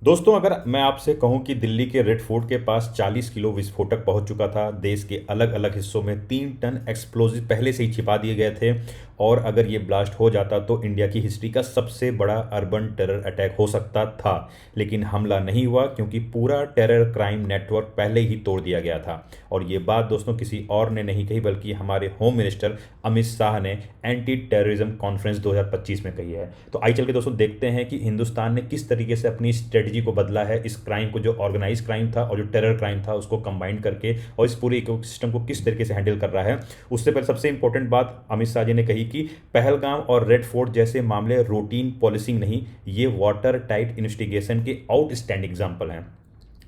दोस्तों, अगर मैं आपसे कहूं कि दिल्ली के रेड फोर्ट के पास 40 किलो विस्फोटक पहुंच चुका था, देश के अलग अलग हिस्सों में 3 टन एक्सप्लोजिव पहले से ही छिपा दिए गए थे, और अगर ये ब्लास्ट हो जाता तो इंडिया की हिस्ट्री का सबसे बड़ा अर्बन टेरर अटैक हो सकता था। लेकिन हमला नहीं हुआ क्योंकि पूरा टेरर क्राइम नेटवर्क पहले ही तोड़ दिया गया था। और ये बात दोस्तों किसी और ने नहीं कही, बल्कि हमारे होम मिनिस्टर अमित शाह ने एंटी टेररिज्म कॉन्फ्रेंस 2025 में कही है। तो आइए चल के दोस्तों देखते हैं कि हिंदुस्तान ने किस तरीके से अपनी स्ट्रेटजी को बदला है, इस क्राइम को, जो ऑर्गेनाइज क्राइम था और जो टेरर क्राइम था, उसको कंबाइन करके, और इस पूरे इकोसिस्टम को किस तरीके से हैंडल कर रहा है। उससे पहले सबसे इंपॉर्टेंट बात अमित शाह जी ने कही कि पहलगाम और रेड फोर्ट जैसे मामले रूटीन पॉलिसिंग नहीं, ये वाटर टाइट इन्वेस्टिगेशन के आउटस्टैंडिंग एग्जाम्पल हैं।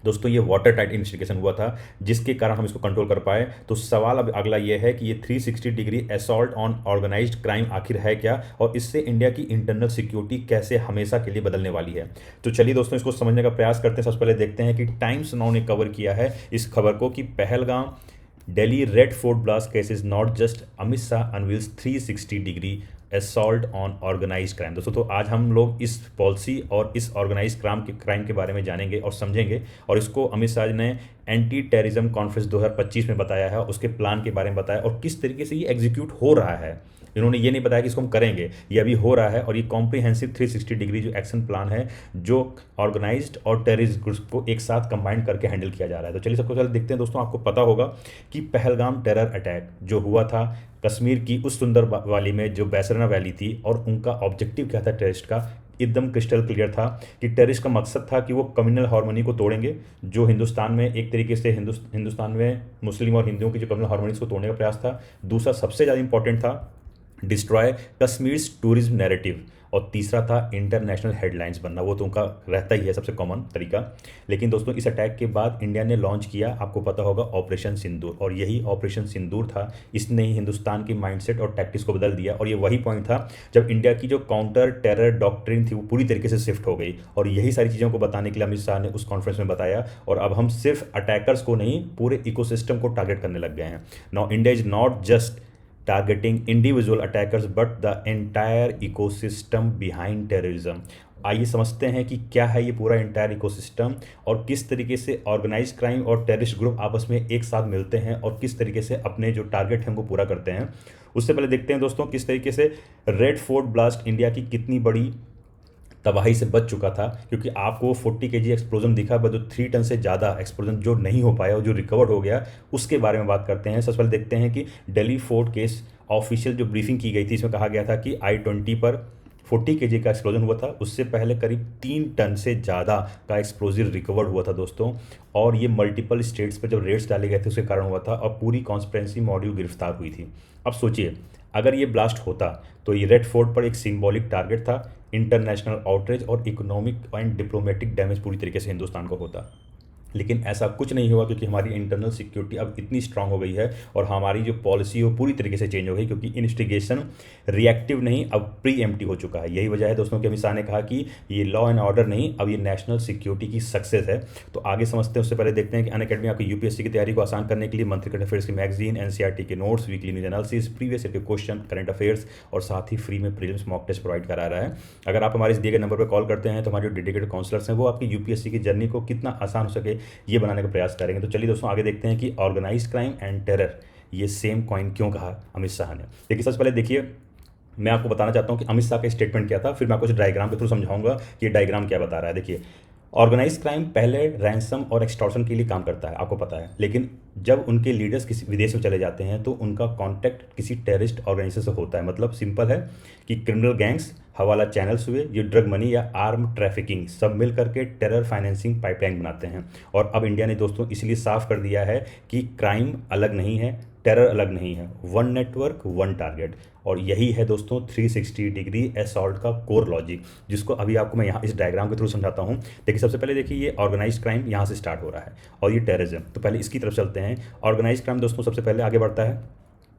दोस्तों, ये वाटर टाइट इन्वेस्टिगेशन हुआ था जिसके कारण हम इसको कंट्रोल कर पाए। तो सवाल अब अगला ये है कि ये 360 degree assault on organised crime आखिर है क्या, और इससे इंडिया की इंटरनल सिक्योरिटी कैसे हमेशा के लिए बदलने वाली है। तो चलिए दोस्तों, इसको समझने का प्रयास करते हैं। सबसे पहले देखते हैं कि टाइम्स नाउ ने कवर किया है इस खबर को कि Pahalgam Delhi Red Fort blast case is not just Amit Shah unveils 360 degree assault on organise crime. दोस्तों, तो आज हम लोग इस पॉलिसी और इस ऑर्गेनाइज क्राइम के बारे में जानेंगे और समझेंगे, और इसको अमित शाह ने एंटी टेररिज्म कॉन्फ्रेंस 2025 में बताया है, उसके प्लान के बारे में बताया और किस तरीके से ये एग्जीक्यूट हो रहा है। इन्होंने ये नहीं बताया कि इसको हम करेंगे, ये अभी हो रहा है। और ये कॉम्प्रिहेंसिव 360 डिग्री जो एक्शन प्लान है, जो ऑर्गेनाइज्ड और टेररिस्ट ग्रुप्स को एक साथ कंबाइन करके हैंडल किया जा रहा है। तो चलिए सबसे पहले देखते हैं दोस्तों। आपको पता होगा कि पहलगाम टेरर अटैक जो हुआ था कश्मीर की उस सुंदर वाली में, जो बैसरना वैली थी, और उनका ऑब्जेक्टिव क्या था टेररिस्ट का, एकदम क्रिस्टल क्लियर था कि टेररिस्ट का मकसद था कि वो कम्युनल हार्मनी को तोड़ेंगे, जो हिंदुस्तान में एक तरीके से हिंदुस्तान में मुस्लिम और हिंदुओं की जो कम्युनल हार्मनी को तोड़ने का प्रयास था। दूसरा सबसे ज़्यादा इंपॉर्टेंट था डिस्ट्रॉय कश्मीर टूरिज्म नैरेटिव, और तीसरा था इंटरनेशनल हेडलाइंस बनना। वो तो उनका रहता ही है सबसे कॉमन तरीका। लेकिन दोस्तों, इस अटैक के बाद इंडिया ने लॉन्च किया, आपको पता होगा, ऑपरेशन सिंदूर, और यही ऑपरेशन सिंदूर था, इसने ही हिंदुस्तान की माइंडसेट और टैक्टिक्स को बदल दिया। और ये वही पॉइंट था जब इंडिया की जो काउंटर टेरर डॉक्ट्रिन थी वो पूरी तरीके से शिफ्ट हो गई। और यही सारी चीज़ों को बताने के लिए अमित शाह ने उस कॉन्फ्रेंस में बताया। और अब हम सिर्फ अटैकर्स को नहीं, पूरे इकोसिस्टम को टारगेट करने लग गए हैं। Now India is not just targeting individual attackers but the entire ecosystem behind terrorism। आइए समझते हैं कि क्या है ये पूरा इंटायर इकोसिस्टम, और किस तरीके से ऑर्गेनाइज क्राइम और टेररिस्ट ग्रुप आपस में एक साथ मिलते हैं और किस तरीके से अपने जो टारगेट हैं उनको पूरा करते हैं। उससे पहले देखते हैं दोस्तों किस तरीके से रेड फोर्ट ब्लास्ट इंडिया की कितनी बड़ी तबाही से बच चुका था। क्योंकि आपको 40 kg एक्सप्लोजन दिखा, बट जो 3 टन से ज़्यादा एक्सप्लोजन जो नहीं हो पाया और जो रिकवर हो गया, उसके बारे में बात करते हैं। सबसे पहले देखते हैं कि दिल्ली फोर्ट केस ऑफिशियल जो ब्रीफिंग की गई थी, इसमें कहा गया था कि I-20 पर 40 kg का एक्सप्लोजन हुआ था। उससे पहले करीब 3 टन से ज़्यादा का एक्सप्लोजिव रिकवर हुआ था दोस्तों। और ये मल्टीपल स्टेट्स पर जब रेड्स डाले गए थे उसके कारण हुआ था, और पूरी कॉन्स्पिरेसी मॉड्यूल गिरफ्तार हुई थी। अब सोचिए, अगर ये ब्लास्ट होता तो ये रेड फोर्ट पर एक सिंबॉलिक टारगेट था, इंटरनेशनल आउटरीच और इकोनॉमिक एंड डिप्लोमेटिक डैमेज पूरी तरीके से हिंदुस्तान को होता। लेकिन ऐसा कुछ नहीं हुआ, क्योंकि हमारी इंटरनल सिक्योरिटी अब इतनी स्ट्रांग हो गई है और हमारी जो पॉलिसी वो पूरी तरीके से चेंज हो गई, क्योंकि इन्वेस्टिगेशन रिएक्टिव नहीं, अब प्रीएम्प्टिव हो चुका है। यही वजह है दोस्तों कि अमित शाह ने कहा कि ये लॉ एंड ऑर्डर नहीं, अब ये नेशनल सिक्योरिटी की सक्सेस है। तो आगे समझते हैं। उससे पहले देखते हैं कि अनअकैडमी आपकी यूपीएससी की तैयारी को आसान करने के लिए मंथली करंट अफेयर्स की मैगजीन, एनसीईआरटी के notes, weekly news analysis, previous year के क्वेश्चन, करंट अफेयर्स, और साथ ही फ्री में प्रीलिम्स मॉक टेस्ट प्रोवाइड करा रहा है। अगर आप हमारे इस दिए गए नंबर पर कॉल करते हैं तो हमारे जो डेडिकेटेड काउंसलर्स हैं वो आपकी यूपीएससी की जर्नी को कितना आसान हो सके ये बनाने का प्रयास करेंगे। तो चलिए दोस्तों आगे देखते हैं कि ऑर्गेनाइज क्राइम एंड टेरर ये सेम कॉइन क्यों कहा अमित शाह ने। देखिए, सबसे पहले देखिए, मैं आपको बताना चाहता हूं कि अमित शाह का स्टेटमेंट क्या था, फिर मैं आपको इस डायग्राम के थ्रू समझाऊंगा कि ये डायग्राम क्या बता रहा है। देखिए, ऑर्गेनाइज क्राइम पहले रैंसम और एक्सटॉर्शन के लिए काम करता है, आपको पता है। लेकिन जब उनके लीडर्स किसी विदेश में चले जाते हैं तो उनका कॉन्टैक्ट किसी टेररिस्ट ऑर्गेनाइजेशन से होता है। मतलब सिंपल है कि क्रिमिनल गैंग्स, हवाला चैनल्स हुए, ये ड्रग मनी या आर्म ट्रैफिकिंग, सब मिल करके टेरर फाइनेंसिंग पाइपलाइन बनाते हैं। और अब इंडिया ने दोस्तों इसलिए साफ कर दिया है कि क्राइम अलग नहीं है, टेरर अलग नहीं है, वन नेटवर्क वन टारगेट। और यही है दोस्तों 360 डिग्री असॉल्ट का कोर लॉजिक, जिसको अभी आपको मैं यहाँ इस डायग्राम के थ्रू समझाता हूँ। देखिए, सबसे पहले देखिए, ये ऑर्गेनाइज क्राइम यहाँ से स्टार्ट हो रहा है और ये टेररिज्म। तो पहले इसकी तरफ चलते हैं। ऑर्गेनाइज क्राइम दोस्तों सबसे पहले आगे बढ़ता है,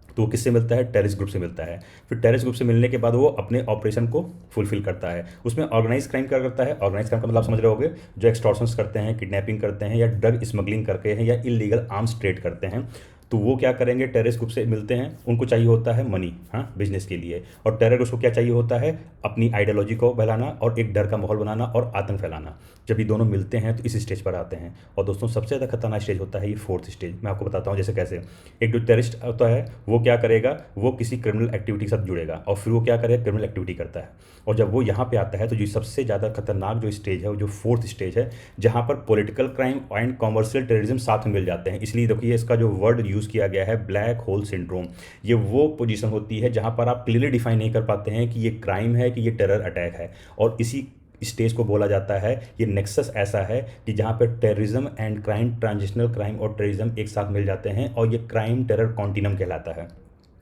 तो वो किससे मिलता है? टेररिस्ट ग्रुप से मिलता है। फिर टेररिस्ट ग्रुप से मिलने के बाद वो अपने ऑपरेशन को फुलफिल करता है। उसमें ऑर्गेनाइज क्राइम क्या करता है? ऑर्गेनाइज क्राइम का मतलब आप समझ रहे होगे, जो एक्सटॉर्शंस करते हैं, किडनैपिंग करते हैं, या ड्रग स्मगलिंग करके हैं, या इलीगल आर्म्स ट्रेड करते हैं। तो वो क्या करेंगे, टेररिस्ट ग्रुप से मिलते हैं, उनको चाहिए होता है मनी, हाँ, बिजनेस के लिए, और टेरर उसको क्या चाहिए होता है, अपनी आइडियोलॉजी को फैलाना और एक डर का माहौल बनाना और आतंक फैलाना। जब ये दोनों मिलते हैं तो इस स्टेज पर आते हैं। और दोस्तों सबसे ज़्यादा खतरनाक स्टेज होता है ये फोर्थ स्टेज। मैं आपको बताता हूँ जैसे कैसे। एक जो टेररिस्ट होता है वो क्या करेगा, वो किसी क्रिमिनल एक्टिविटी के साथ जुड़ेगा और फिर वो क्या करेगा, क्रिमिनल एक्टिविटी करता है। और जब वो यहाँ पे आता है तो जो सबसे ज़्यादा खतरनाक जो स्टेज है वो जो फोर्थ स्टेज है, जहाँ पर political crime and commercial terrorism साथ में मिल जाते हैं। इसलिए देखिए इसका जो वर्ड यूज़ किया गया है ब्लैक होल सिंड्रोम। ये वो पोजीशन होती है जहाँ पर आप क्लियरली डिफाइन नहीं कर पाते हैं कि ये क्राइम है कि ये टेरर अटैक है। और इसी स्टेज को बोला जाता है, ये नेक्सस ऐसा है कि जहाँ पे terrorism and crime, transitional crime और टेररिज्म एक साथ मिल जाते हैं और ये क्राइम टेरर कॉन्टिनम कहलाता है।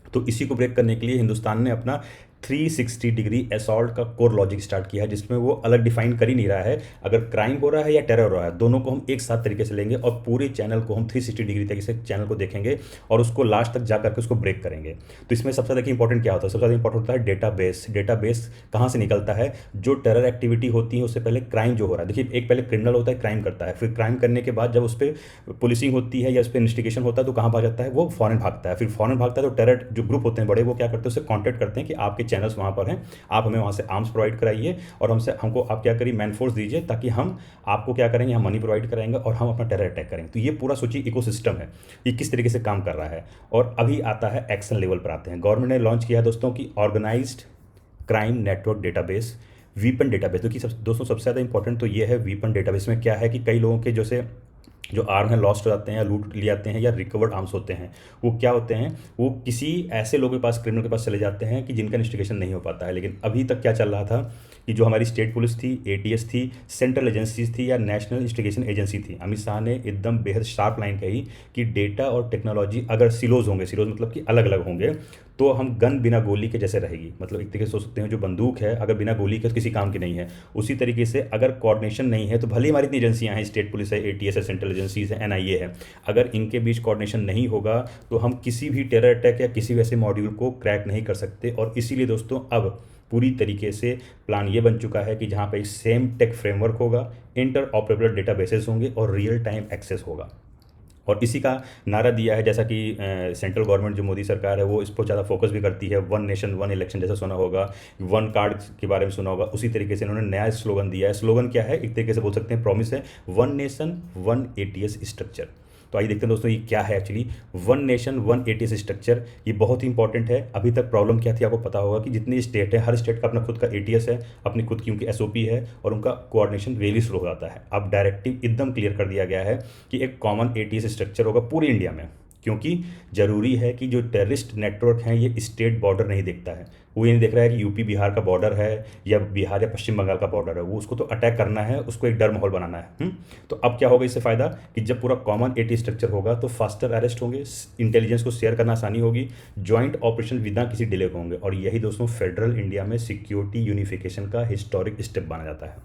तो इसी को ब्रेक करने के लिए हिंदुस्तान ने अपना 360 डिग्री असॉल्ट का कोर लॉजिक स्टार्ट किया है, जिसमें वो अलग डिफाइन कर ही नहीं रहा है अगर क्राइम हो रहा है या टेरर हो रहा है, दोनों को हम एक साथ तरीके से लेंगे और पूरे चैनल को हम 360 डिग्री तरीके से चैनल को देखेंगे और उसको लास्ट तक जा करके उसको ब्रेक करेंगे। तो इसमें सबसे ज़्यादा इंपॉर्टेंट क्या होता है, सबसे ज़्यादा इंपॉर्टेंट होता है डेटाबेस। डेटाबेस कहाँ से निकलता है, जो टेरर एक्टिविटी होती है उससे पहले क्राइम जो हो रहा है। देखिए एक पहले क्रिमिनल होता है, क्राइम करता है, फिर क्राइम करने के बाद जब उस पर पुलिसिंग होती है या उस पर इन्वेस्टिगेशन होता है तो कहाँ भाग जाता है, वो फॉरेन भागता है। फिर फॉरेन भागता है तो टेरर जो ग्रुप होते हैं बड़े, वो क्या करते हैं, उससे कॉन्टैक्ट करते हैं कि आपके चैनल्स वहाँ पर हैं, आप हमें वहाँ से आर्म्स प्रोवाइड कराइए और हमको आप क्या करिए, मैन फोर्स दीजिए, ताकि हम आपको क्या करेंगे, हम मनी प्रोवाइड कराएंगे और हम अपना टेरर अटैक करेंगे। तो ये पूरा सोचिए इकोसिस्टम है, ये किस तरीके से काम कर रहा है। और अभी आता है एक्शन लेवल पर आते हैं। गवर्नमेंट ने लॉन्च किया है दोस्तों की organised crime network database, weapon database. तो कि दोस्तों सबसे ज़्यादा इंपॉर्टेंट तो ये है वीपन डेटाबेस में क्या है कि कई लोगों के जैसे जो आर्म है लॉस्ट हो जाते हैं या लूट ले जाते हैं या रिकवर्ड आर्म्स होते हैं, वो क्या होते हैं, वो किसी ऐसे लोगों के पास, क्रिमिनल के पास चले जाते हैं कि जिनका इन्वेस्टिगेशन नहीं हो पाता है। लेकिन अभी तक क्या चल रहा था कि जो हमारी स्टेट पुलिस थी, एटीएस थी, सेंट्रल एजेंसीज थी या नेशनल इन्वेस्टिगेशन एजेंसी थी, अमित शाह ने एकदम बेहद शार्प लाइन कही कि डेटा और टेक्नोलॉजी अगर सिलोज होंगे, सिलोज मतलब कि अलग अलग होंगे, तो हम गन बिना गोली के जैसे रहेगी। मतलब एक तरीके से सोच सकते हैं जो बंदूक है अगर बिना गोली के तो किसी काम की नहीं है, उसी तरीके से अगर कोऑर्डिनेशन नहीं है तो भले हमारी इतनी एजेंसियां हैं, स्टेट पुलिस है, एटीएस है, सेंट्रल एजेंसीज है, एनआईए है, अगर इनके बीच कोऑर्डिनेशन नहीं होगा तो हम किसी भी टेरर अटैक या किसी वैसे मॉड्यूल को क्रैक नहीं कर सकते। और इसीलिए दोस्तों अब पूरी तरीके से प्लान ये बन चुका है कि जहाँ पे सेम टेक फ्रेमवर्क होगा, इंटर ऑपरेबल डेटाबेसेस होंगे और रियल टाइम एक्सेस होगा। और इसी का नारा दिया है, जैसा कि सेंट्रल गवर्नमेंट जो मोदी सरकार है वो इस पर ज़्यादा फोकस भी करती है। वन नेशन वन इलेक्शन जैसा सुना होगा, वन कार्ड के बारे में सुना होगा, उसी तरीके से इन्होंने नया स्लोगन दिया है। स्लोगन क्या है, एक तरीके से बोल सकते हैं प्रॉमिस है, one nation one ATS structure. तो आइए देखते हैं दोस्तों ये क्या है actually one nation one ATS structure. ये बहुत ही इंपॉर्टेंट है। अभी तक प्रॉब्लम क्या थी आपको पता होगा कि जितनी स्टेट है, हर स्टेट का अपना खुद का एटीएस है, अपनी खुद की उनकी एसओपी है और उनका कोऑर्डिनेशन रियली स्लो हो जाता है। अब डायरेक्टिव एकदम क्लियर कर दिया गया है कि एक कॉमन एटीएस स्ट्रक्चर होगा पूरे इंडिया में, क्योंकि जरूरी है कि जो टेररिस्ट नेटवर्क हैं ये स्टेट बॉर्डर नहीं देखता है। वो ये नहीं देख रहा है कि यूपी बिहार का बॉर्डर है या बिहार या पश्चिम बंगाल का बॉर्डर है, वो उसको तो अटैक करना है, उसको एक डर माहौल बनाना है। तो अब क्या होगा इससे फ़ायदा कि जब पूरा कॉमन एटी स्ट्रक्चर होगा तो फास्टर अरेस्ट होंगे, इंटेलिजेंस को शेयर करना आसानी होगी, ज्वाइंट ऑपरेशन बिना किसी डिले होंगे। और यही दोस्तों फेडरल इंडिया में सिक्योरिटी यूनिफिकेशन का हिस्टोरिक स्टेप माना जाता है,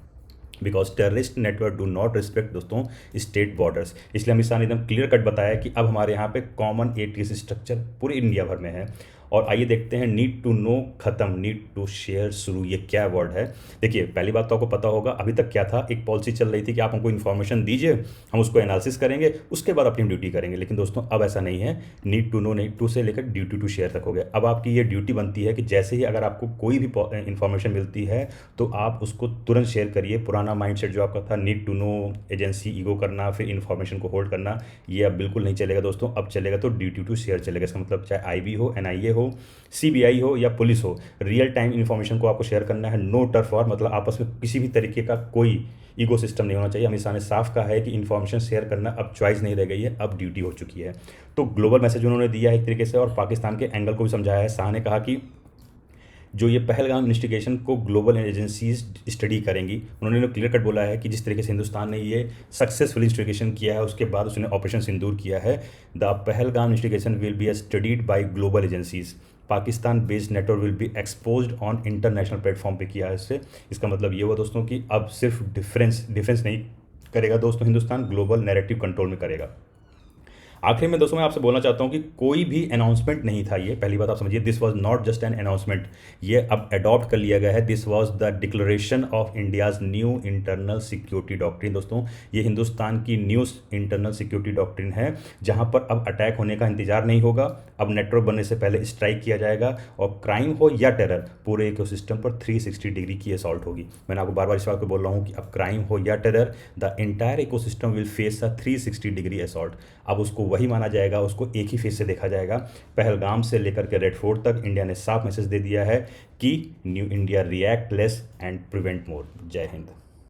because terrorist network do not respect दोस्तों स्टेट बॉर्डर्स। इसलिए अमित शाह ने एकदम क्लियर कट बताया कि अब हमारे यहाँ पे कॉमन एटीएस स्ट्रक्चर पूरे इंडिया भर में है। और आइए देखते हैं, नीड टू नो खत्म, नीड टू शेयर शुरू। ये क्या वर्ड है? देखिए पहली बात तो आपको पता होगा अभी तक क्या था, एक पॉलिसी चल रही थी कि आप हमको इन्फॉर्मेशन दीजिए, हम उसको एनालिसिस करेंगे, उसके बाद अपनी ड्यूटी करेंगे। लेकिन दोस्तों अब ऐसा नहीं है, need to know, need to से लेकर ड्यूटी टू शेयर तक हो गया। अब आपकी ये ड्यूटी बनती है कि जैसे ही अगर आपको कोई भी इन्फॉर्मेशन मिलती है तो आप उसको तुरंत शेयर करिए। पुराना माइंडसेट जो आपका था, need to know, agency ego करना, फिर इन्फॉर्मेशन को होल्ड करना, ये अब बिल्कुल नहीं चलेगा दोस्तों। अब चलेगा तो ड्यूटी टू शेयर चलेगा। इसका मतलब चाहे आईबी हो, एनआईए हो, सीबीआई हो या पुलिस हो, रियल टाइम इन्फॉर्मेशन को आपको शेयर करना है। नो टर्फ वॉर, मतलब आपस में किसी भी तरीके का कोई ईगो सिस्टम नहीं होना चाहिए। अमित शाह ने साफ कहा है कि इन्फॉर्मेशन शेयर करना अब चॉइस नहीं रह गई है, अब ड्यूटी हो चुकी है। तो ग्लोबल मैसेज उन्होंने दिया है एक तरीके से, और पाकिस्तान के एंगल को भी समझाया है। शाह ने कहा कि जो ये पहलगाम इन्वेस्टिगेशन को ग्लोबल एजेंसीज स्टडी करेंगी। उन्होंने क्लियर कट बोला है कि जिस तरीके से हिंदुस्तान ने ये सक्सेसफुल इन्वेस्टिगेशन किया है, उसके बाद उसने ऑपरेशन सिंदूर किया है, the Pahalgam investigation will be studied by global agencies, Pakistan based network will be exposed on international platform पे किया है इससे। इसका मतलब ये हुआ दोस्तों कि अब सिर्फ डिफेंस नहीं करेगा दोस्तों, हिंदुस्तान ग्लोबल नैरेटिव कंट्रोल में करेगा। आखिर में दोस्तों मैं आपसे बोलना चाहता हूँ कि कोई भी अनाउंसमेंट नहीं था ये, पहली बात आप समझिए, this was not just an announcement, ये अब अडॉप्ट कर लिया गया है। This was the declaration of India's new internal security doctrine. दोस्तों ये हिंदुस्तान की न्यू इंटरनल सिक्योरिटी डॉक्ट्रिन है, जहाँ पर अब अटैक होने का इंतजार नहीं होगा, अब नेटवर्क बनने से पहले स्ट्राइक किया जाएगा, और क्राइम हो या टेरर पूरे इकोसिस्टम पर 360 डिग्री की असॉल्ट होगी। मैंने आपको बार बार इस बात को बोल रहा हूँ कि अब क्राइम हो या terror, the entire ecosystem will face a 360 degree assault. अब उसको वही माना जाएगा, उसको एक ही फेस से देखा जाएगा। पहलगाम से लेकर के रेड फोर्ट तक इंडिया ने साफ मैसेज दे दिया है कि new India react less and prevent more. जय हिंद।